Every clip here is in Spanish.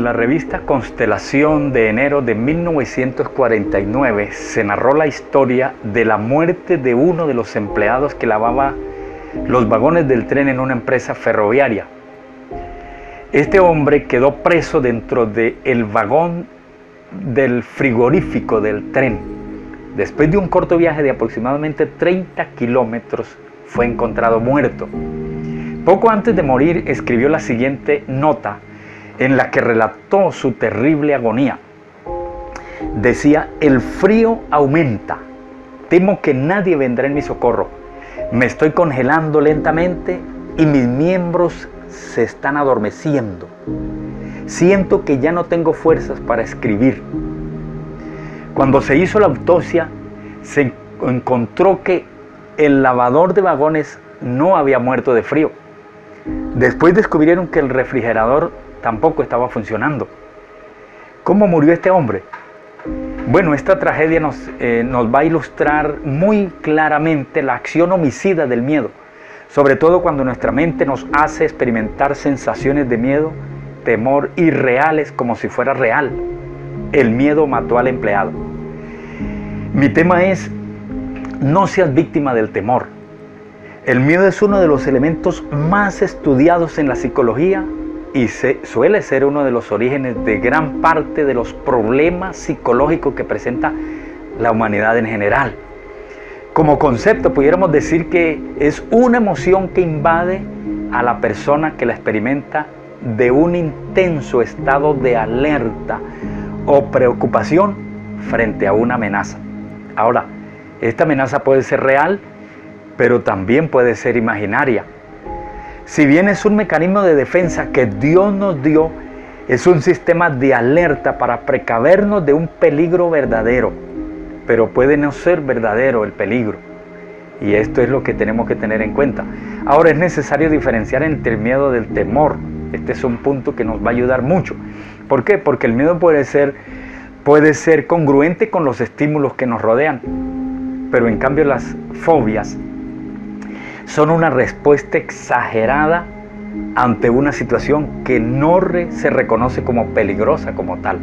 la revista Constelación de enero de 1949 se narró la historia de la muerte de uno de los empleados que lavaba los vagones del tren en una empresa ferroviaria. Este hombre quedó preso dentro del vagón del frigorífico del tren. Después de un corto viaje de aproximadamente 30 kilómetros, fue encontrado muerto. Poco antes de morir, escribió la siguiente nota en la que relató su terrible agonía. Decía: el frío aumenta, temo que nadie vendrá en mi socorro, me estoy congelando lentamente y mis miembros se están adormeciendo, siento que ya no tengo fuerzas para escribir. Cuando se hizo la autopsia, se encontró que el lavador de vagones no había muerto de frío. Después descubrieron que el refrigerador tampoco estaba funcionando. ¿Cómo murió este hombre? Bueno, esta tragedia nos va a ilustrar muy claramente la acción homicida del miedo, sobre todo cuando nuestra mente nos hace experimentar sensaciones de miedo, temor irreales como si fuera real. El miedo mató al empleado. Mi tema es: no seas víctima del temor. El miedo es uno de los elementos más estudiados en la psicología y suele ser uno de los orígenes de gran parte de los problemas psicológicos que presenta la humanidad en general. Como concepto, pudiéramos decir que es una emoción que invade a la persona que la experimenta de un intenso estado de alerta o preocupación frente a una amenaza. Ahora, esta amenaza puede ser real, pero también puede ser imaginaria. Si bien es un mecanismo de defensa que Dios nos dio, es un sistema de alerta para precavernos de un peligro verdadero, pero puede no ser verdadero el peligro. Y esto es lo que tenemos que tener en cuenta. Ahora, es necesario diferenciar entre el miedo del temor. Este es un punto que nos va a ayudar mucho. ¿Por qué? Porque el miedo puede ser congruente con los estímulos que nos rodean, pero en cambio las fobias son una respuesta exagerada ante una situación que no se reconoce como peligrosa como tal.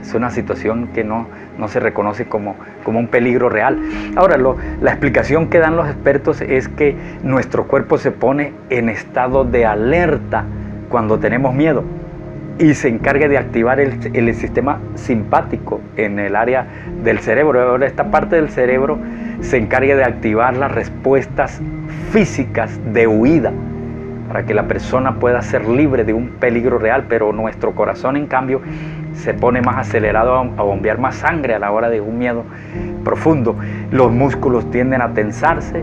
Es una situación que no se reconoce como un peligro real. Ahora, la explicación que dan los expertos es que nuestro cuerpo se pone en estado de alerta cuando tenemos miedo y se encarga de activar el sistema simpático en el área del cerebro. Ahora, esta parte del cerebro se encarga de activar las respuestas físicas de huida para que la persona pueda ser libre de un peligro real, pero nuestro corazón, en cambio, se pone más acelerado a bombear más sangre a la hora de un miedo profundo. Los músculos tienden a tensarse,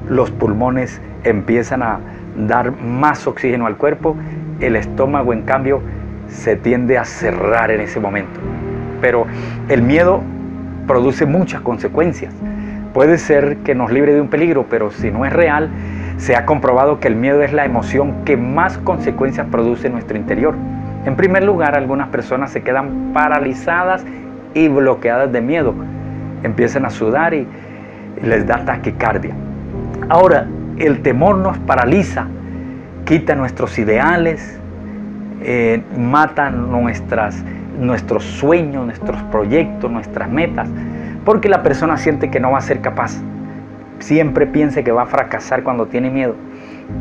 los pulmones empiezan a dar más oxígeno al cuerpo, el estómago, en cambio, se tiende a cerrar en ese momento. Pero el miedo produce muchas consecuencias. Puede ser que nos libre de un peligro, pero si no es real, se ha comprobado que el miedo es la emoción que más consecuencias produce en nuestro interior. En primer lugar, algunas personas se quedan paralizadas y bloqueadas de miedo. Empiezan a sudar y les da taquicardia. Ahora, el temor nos paraliza, quita nuestros ideales, mata nuestros sueños, nuestros proyectos, nuestras metas, porque la persona siente que no va a ser capaz. Siempre piensa que va a fracasar cuando tiene miedo,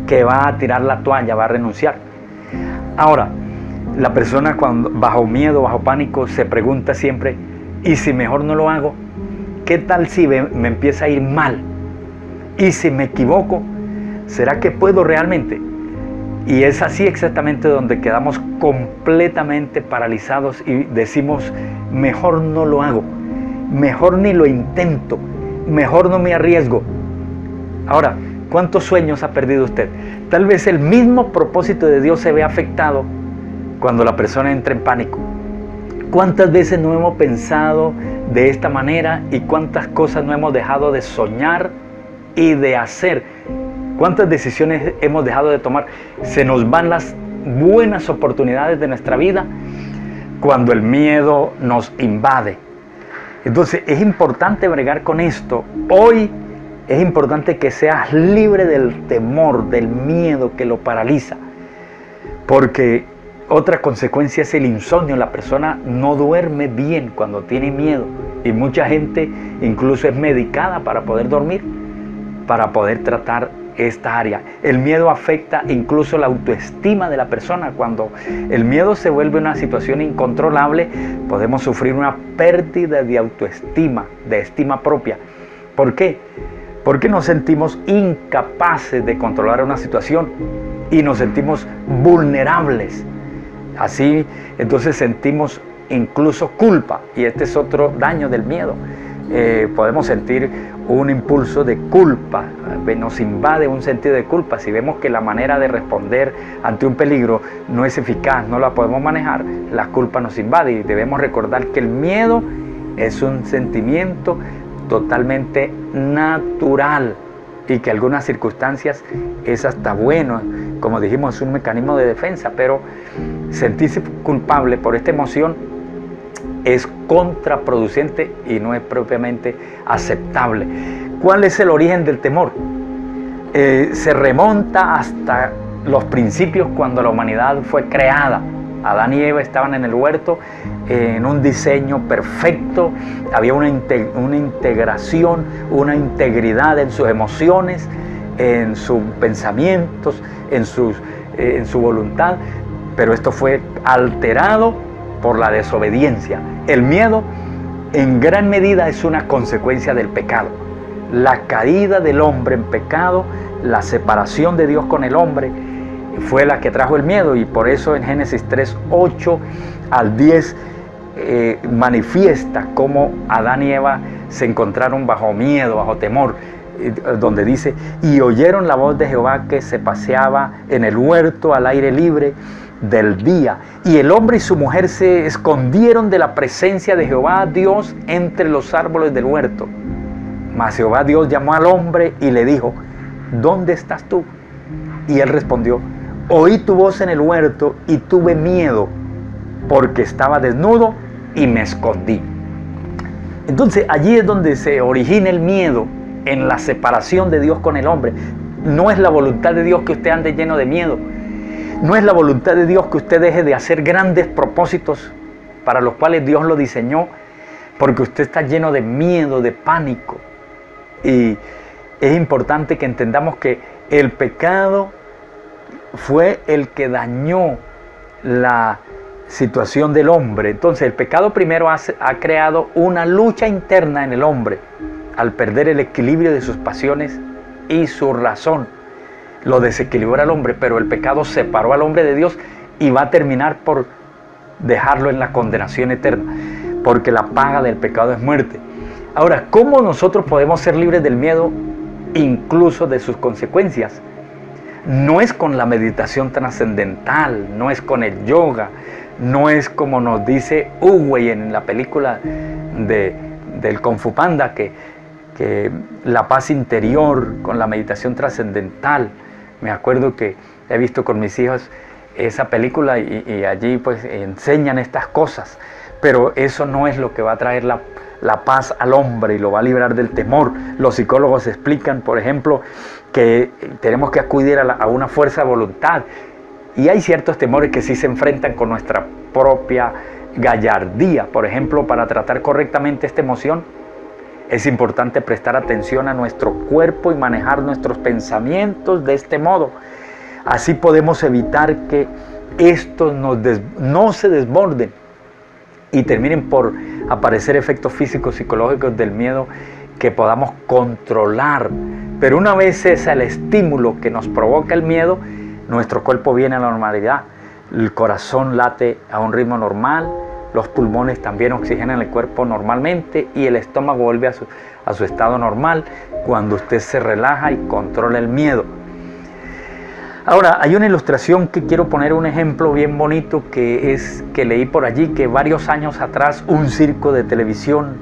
que va a tirar la toalla, va a renunciar. Ahora, la persona bajo miedo, bajo pánico, se pregunta siempre: ¿y si mejor no lo hago? ¿Qué tal si me empieza a ir mal? ¿Y si me equivoco? ¿Será que puedo realmente? Y es así exactamente donde quedamos completamente paralizados y decimos: mejor no lo hago, mejor ni lo intento, mejor no me arriesgo. Ahora, ¿cuántos sueños ha perdido usted? Tal vez el mismo propósito de Dios se ve afectado cuando la persona entra en pánico. ¿Cuántas veces no hemos pensado de esta manera y cuántas cosas no hemos dejado de soñar y de hacer? ¿Cuántas decisiones hemos dejado de tomar? Se nos van las buenas oportunidades de nuestra vida cuando el miedo nos invade. Entonces es importante bregar con esto. Hoy es importante que seas libre del temor, del miedo que lo paraliza. Porque Otra consecuencia es el insomnio. La persona no duerme bien cuando tiene miedo. Y mucha gente incluso es medicada para poder dormir, para poder tratar esta área. El miedo afecta incluso la autoestima de la persona. Cuando el miedo se vuelve una situación incontrolable, podemos sufrir una pérdida de autoestima, de estima propia. ¿Por qué? Porque nos sentimos incapaces de controlar una situación y nos sentimos vulnerables. Así, entonces sentimos incluso culpa, y este es otro daño del miedo. Podemos sentir un impulso de culpa, nos invade un sentido de culpa. Si vemos que la manera de responder ante un peligro no es eficaz, no la podemos manejar, la culpa nos invade, y debemos recordar que el miedo es un sentimiento totalmente natural y que en algunas circunstancias es hasta bueno, como dijimos, es un mecanismo de defensa, pero sentirse culpable por esta emoción es contraproducente y no es propiamente aceptable. ¿Cuál es el origen del temor? Se remonta hasta los principios cuando la humanidad fue creada. Adán y Eva estaban en el huerto en un diseño perfecto, había una integración, una integridad en sus emociones, en sus pensamientos, en su voluntad, pero esto fue alterado por la desobediencia. El miedo en gran medida es una consecuencia del pecado. La caída del hombre en pecado, la separación de Dios con el hombre, fue la que trajo el miedo, y por eso en Génesis 3, 8 al 10 manifiesta cómo Adán y Eva se encontraron bajo miedo, bajo temor, donde dice: y oyeron la voz de Jehová que se paseaba en el huerto al aire libre del día, y el hombre y su mujer se escondieron de la presencia de Jehová Dios entre los árboles del huerto. Mas Jehová Dios llamó al hombre y le dijo: ¿dónde estás tú? Y él respondió: oí tu voz en el huerto y tuve miedo, porque estaba desnudo y me escondí. Entonces allí es donde se origina el miedo, en la separación de Dios con el hombre. No es la voluntad de Dios que usted ande lleno de miedo. No es la voluntad de Dios que usted deje de hacer grandes propósitos para los cuales Dios lo diseñó, porque usted está lleno de miedo, de pánico. Y es importante que entendamos que el pecado fue el que dañó la situación del hombre. Entonces el pecado primero ha creado una lucha interna en el hombre al perder el equilibrio de sus pasiones y su razón. Lo desequilibró al hombre, pero el pecado separó al hombre de Dios y va a terminar por dejarlo en la condenación eterna, porque la paga del pecado es muerte. Ahora, ¿cómo nosotros podemos ser libres del miedo, incluso de sus consecuencias? No es con la meditación trascendental, no es con el yoga, no es como nos dice Uwey en la película del Kung Fu Panda, que la paz interior con la meditación trascendental. Me acuerdo que he visto con mis hijos esa película y allí pues enseñan estas cosas, pero eso no es lo que va a traer la paz al hombre y lo va a librar del temor. Los psicólogos explican, por ejemplo, que tenemos que acudir a una fuerza de voluntad, y hay ciertos temores que sí se enfrentan con nuestra propia gallardía. Por ejemplo, para tratar correctamente esta emoción es importante prestar atención a nuestro cuerpo y manejar nuestros pensamientos de este modo. Así podemos evitar que estos no se desborden y terminen por aparecer efectos físicos, psicológicos del miedo que podamos controlar. Pero una vez es el estímulo que nos provoca el miedo, nuestro cuerpo viene a la normalidad. El corazón late a un ritmo normal, los pulmones también oxigenan el cuerpo normalmente y el estómago vuelve a su estado normal cuando usted se relaja y controla el miedo. Ahora, hay una ilustración que quiero poner, un ejemplo bien bonito que leí por allí, que varios años atrás un circo de televisión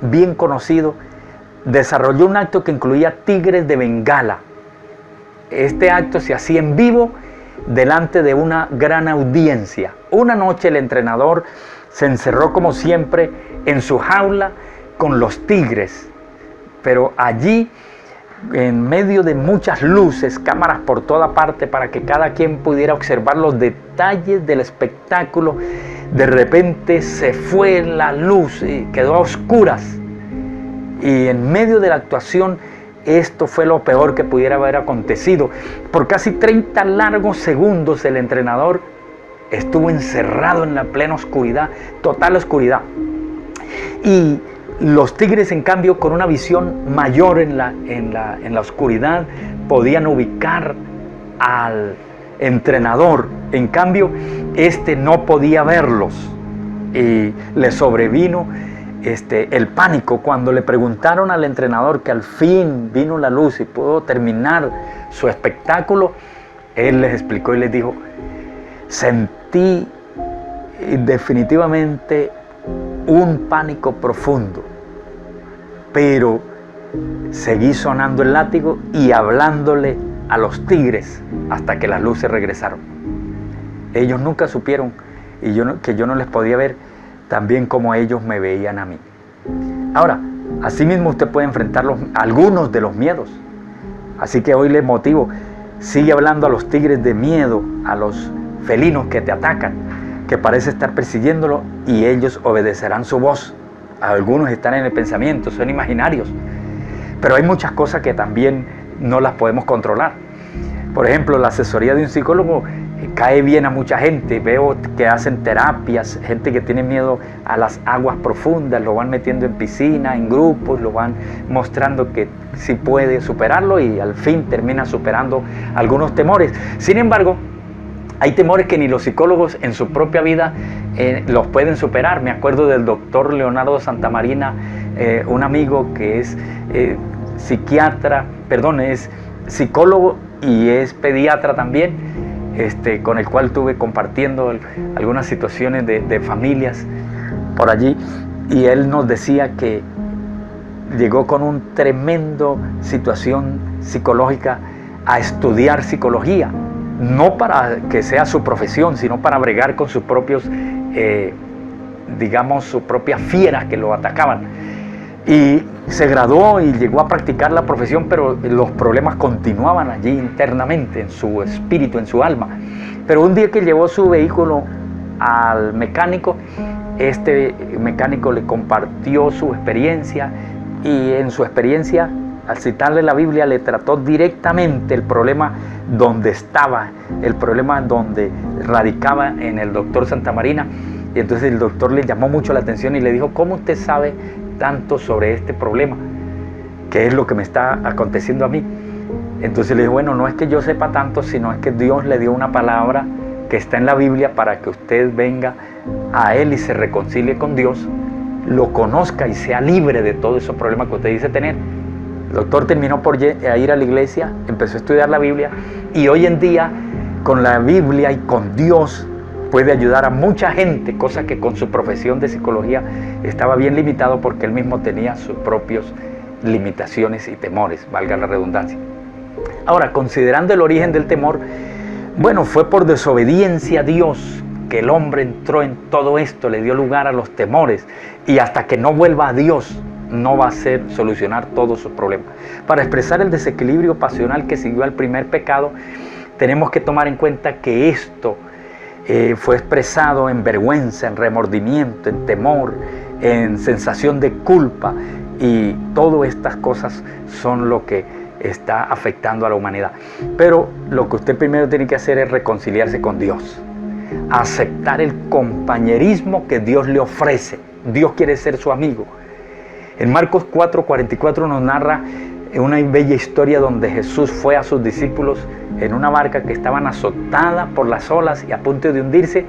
bien conocido desarrolló un acto que incluía tigres de Bengala. Este acto se hacía en vivo delante de una gran audiencia. Una noche el entrenador se encerró como siempre en su jaula con los tigres, pero allí en medio de muchas luces, cámaras por toda parte para que cada quien pudiera observar los detalles del espectáculo. De repente se fue la luz y quedó a oscuras. Y en medio de la actuación, esto fue lo peor que pudiera haber acontecido. Por casi 30 largos segundos el entrenador estuvo encerrado en la plena oscuridad, total oscuridad. Y los Tigres, en cambio, con una visión mayor en la oscuridad, podían ubicar al entrenador. En cambio, este no podía verlos. Y le sobrevino el pánico cuando le preguntaron al entrenador que al fin vino la luz y pudo terminar su espectáculo. Él les explicó y les dijo: sentí definitivamente un pánico profundo, pero seguí sonando el látigo y hablándole a los Tigres hasta que las luces regresaron. Ellos nunca supieron que yo no les podía ver tan bien como ellos me veían a mí. Ahora, asimismo usted puede enfrentar algunos de los miedos. Así que hoy les motivo: sigue hablando a los tigres de miedo, a los felinos que te atacan, que parece estar persiguiéndolo, y ellos obedecerán su voz. Algunos están en el pensamiento, son imaginarios, pero hay muchas cosas que también no las podemos controlar. Por ejemplo, la asesoría de un psicólogo cae bien a mucha gente. Veo que hacen terapias, gente que tiene miedo a las aguas profundas, lo van metiendo en piscina, en grupos, lo van mostrando que sí puede superarlo y al fin termina superando algunos temores. Sin embargo, hay temores que ni los psicólogos en su propia vida los pueden superar. Me acuerdo del doctor Leonardo Santamarina, un amigo que es es psicólogo y es pediatra también, con el cual estuve compartiendo algunas situaciones de familias por allí, y él nos decía que llegó con una tremenda situación psicológica a estudiar psicología, no para que sea su profesión, sino para bregar con sus propios, sus propias fieras que lo atacaban. Y se graduó y llegó a practicar la profesión, pero los problemas continuaban allí internamente, en su espíritu, en su alma. Pero un día que llevó su vehículo al mecánico, este mecánico le compartió su experiencia, y en su experiencia, al citarle la Biblia, le trató directamente el problema donde estaba, el problema donde radicaba en el doctor Santamarina. Y entonces el doctor le llamó mucho la atención y le dijo: ¿cómo usted sabe tanto sobre este problema? ¿Qué es lo que me está aconteciendo a mí? Entonces le dijo: bueno, no es que yo sepa tanto, sino es que Dios le dio una palabra que está en la Biblia para que usted venga a Él y se reconcilie con Dios, lo conozca y sea libre de todos esos problemas que usted dice tener. El doctor terminó por ir a la iglesia, empezó a estudiar la Biblia, y hoy en día con la Biblia y con Dios puede ayudar a mucha gente, cosa que con su profesión de psicología estaba bien limitado, porque él mismo tenía sus propias limitaciones y temores, valga la redundancia. Ahora, considerando el origen del temor, bueno, fue por desobediencia a Dios que el hombre entró en todo esto, le dio lugar a los temores, y hasta que no vuelva a Dios no va a ser solucionar todos sus problemas. Para expresar el desequilibrio pasional que siguió al primer pecado, tenemos que tomar en cuenta que esto fue expresado en vergüenza, en remordimiento, en temor, en sensación de culpa, y todas estas cosas son lo que está afectando a la humanidad. Pero lo que usted primero tiene que hacer es reconciliarse con Dios, aceptar el compañerismo que Dios le ofrece. Dios quiere ser su amigo. En Marcos 4:44 nos narra una bella historia donde Jesús fue a sus discípulos en una barca que estaban azotada por las olas y a punto de hundirse.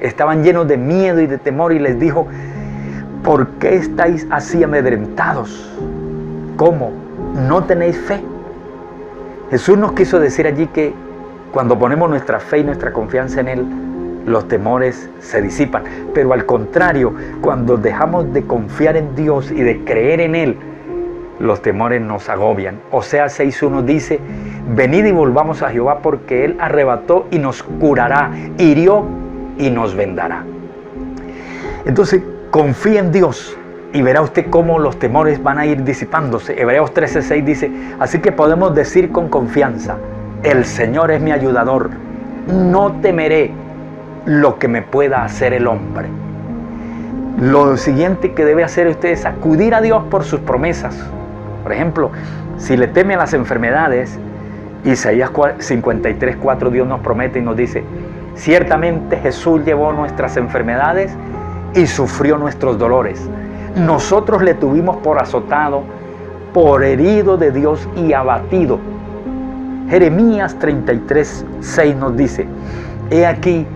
Estaban llenos de miedo y de temor, y les dijo: ¿por qué estáis así amedrentados? ¿Cómo? ¿No tenéis fe? Jesús nos quiso decir allí que cuando ponemos nuestra fe y nuestra confianza en Él, los temores se disipan. Pero al contrario, cuando dejamos de confiar en Dios y de creer en Él, los temores nos agobian. Oseas 6:1 dice: venid y volvamos a Jehová, porque Él arrebató y nos curará, hirió y nos vendará. Entonces, confía en Dios, y verá usted cómo los temores van a ir disipándose. Hebreos 13:6 dice, así que podemos decir con confianza, el Señor es mi ayudador, no temeré lo que me pueda hacer el hombre. Lo siguiente que debe hacer usted es acudir a Dios por sus promesas. Por ejemplo, si le teme a las enfermedades, Isaías 53:4 Dios nos promete y nos dice, ciertamente Jesús llevó nuestras enfermedades y sufrió nuestros dolores. Nosotros le tuvimos por azotado, por herido de Dios y abatido. Jeremías 33:6 nos dice, he aquí,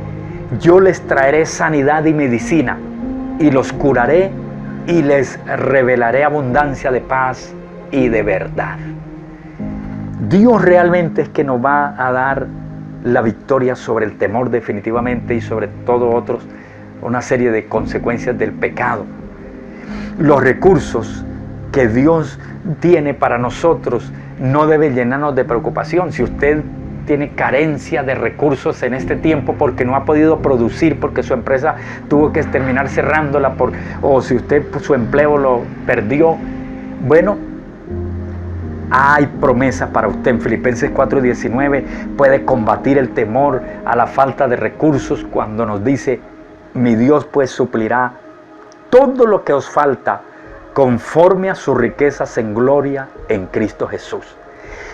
yo les traeré sanidad y medicina, y los curaré y les revelaré abundancia de paz y de verdad. Dios realmente es que nos va a dar la victoria sobre el temor definitivamente y sobre todo otros, una serie de consecuencias del pecado. Los recursos que Dios tiene para nosotros no deben llenarnos de preocupación. Si usted tiene carencia de recursos en este tiempo porque no ha podido producir, porque su empresa tuvo que terminar cerrándola, o si usted su empleo lo perdió, bueno, hay promesa para usted. En Filipenses 4:19 puede combatir el temor a la falta de recursos cuando nos dice, mi Dios pues suplirá todo lo que os falta conforme a sus riquezas en gloria en Cristo Jesús.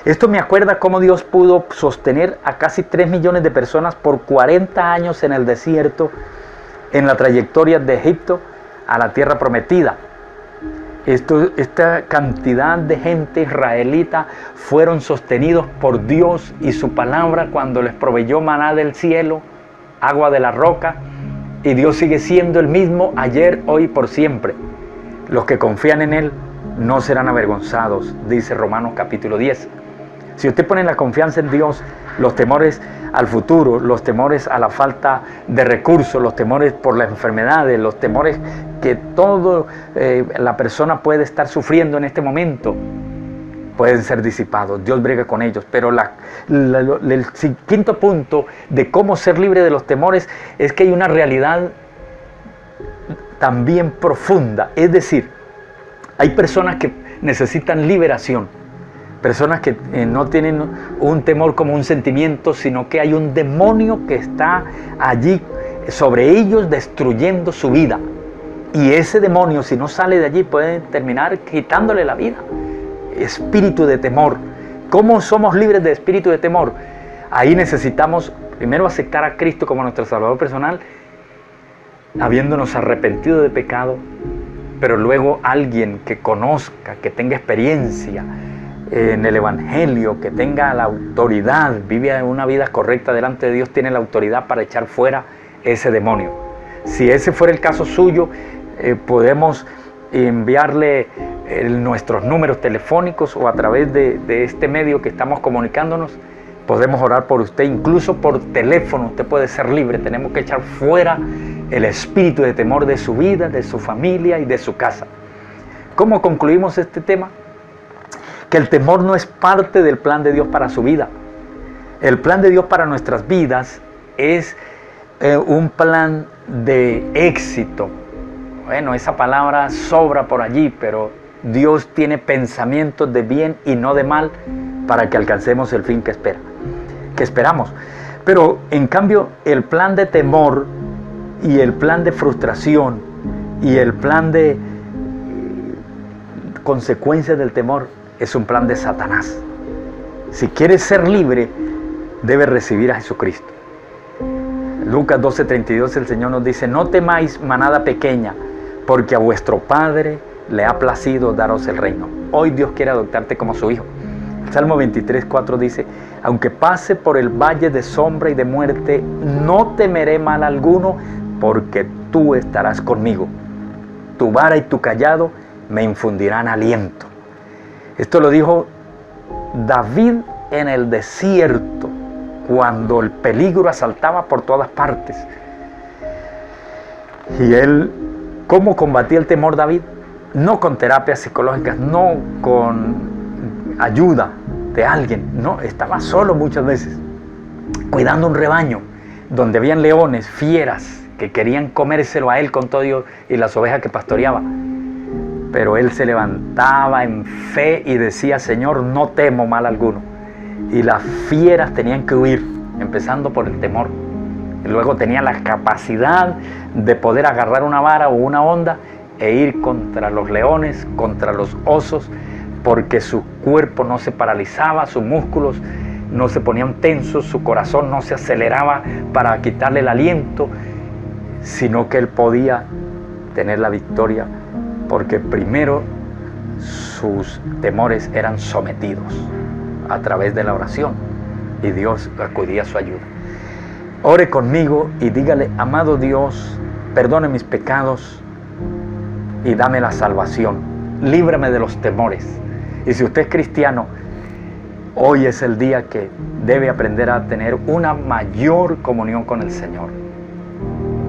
Esto me acuerda cómo Dios pudo sostener a casi 3 millones de personas por 40 años en el desierto, en la trayectoria de Egipto a la tierra prometida. Esta cantidad de gente israelita fueron sostenidos por Dios y su palabra cuando les proveyó maná del cielo, agua de la roca, y Dios sigue siendo el mismo ayer, hoy y por siempre. Los que confían en Él no serán avergonzados, dice Romanos capítulo 10. Si usted pone la confianza en Dios, los temores al futuro, los temores a la falta de recursos, los temores por las enfermedades, los temores que toda la persona puede estar sufriendo en este momento, pueden ser disipados. Dios brega con ellos. Pero el quinto punto de cómo ser libre de los temores es que hay una realidad también profunda. Es decir, hay personas que necesitan liberación. Personas que no tienen un temor como un sentimiento, sino que hay un demonio que está allí sobre ellos destruyendo su vida. Y ese demonio, si no sale de allí, puede terminar quitándole la vida. Espíritu de temor. ¿Cómo somos libres de espíritu de temor? Ahí necesitamos primero aceptar a Cristo como nuestro Salvador personal, habiéndonos arrepentido de pecado, pero luego alguien que conozca, que tenga experiencia en el Evangelio, que tenga la autoridad, vive una vida correcta delante de Dios, tiene la autoridad para echar fuera ese demonio. Si ese fuera el caso suyo, podemos enviarle nuestros números telefónicos o a través de este medio que estamos comunicándonos. Podemos orar por usted, incluso por teléfono. Usted puede ser libre. Tenemos que echar fuera el espíritu de temor de su vida, de su familia y de su casa. ¿Cómo concluimos este tema? Que el temor no es parte del plan de Dios para su vida. El plan de Dios para nuestras vidas es un plan de éxito. Bueno, esa palabra sobra por allí, pero Dios tiene pensamientos de bien y no de mal para que alcancemos el fin que esperamos. Pero en cambio, el plan de temor y el plan de frustración y el plan de consecuencias del temor es un plan de Satanás. Si quieres ser libre, debes recibir a Jesucristo. Lucas 12:32 el Señor nos dice, no temáis, manada pequeña, porque a vuestro Padre le ha placido daros el reino. Hoy Dios quiere adoptarte como su hijo. El Salmo 23:4 dice, aunque pase por el valle de sombra y de muerte, no temeré mal alguno, porque tú estarás conmigo. Tu vara y tu cayado me infundirán aliento. Esto lo dijo David en el desierto, cuando el peligro asaltaba por todas partes. Y él, ¿cómo combatía el temor David? No con terapias psicológicas, no con ayuda de alguien, no, estaba solo muchas veces, cuidando un rebaño donde habían leones, fieras, que querían comérselo a él con todo y las ovejas que pastoreaba. pero él se levantaba en fe y decía: Señor, no temo mal alguno. Y las fieras tenían que huir, empezando por el temor. Y luego tenía la capacidad de poder agarrar una vara o una honda e ir contra los leones, contra los osos, porque su cuerpo no se paralizaba, sus músculos no se ponían tensos, su corazón no se aceleraba para quitarle el aliento, sino que él podía tener la victoria, porque primero sus temores eran sometidos a través de la oración y Dios acudía a su ayuda. Ore conmigo y dígale: amado Dios, perdone mis pecados y dame la salvación, líbrame de los temores. Y si usted es cristiano, hoy es el día que debe aprender a tener una mayor comunión con el Señor.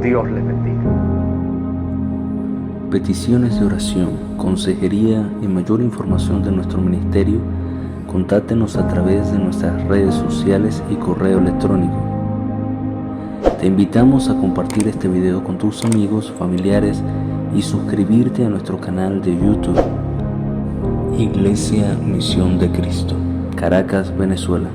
Dios le bendiga. Peticiones de oración, consejería y mayor información de nuestro ministerio, contáctenos a través de nuestras redes sociales y correo electrónico. Te invitamos a compartir este video con tus amigos, familiares y suscribirte a nuestro canal de YouTube. Iglesia Misión de Cristo, Caracas, Venezuela.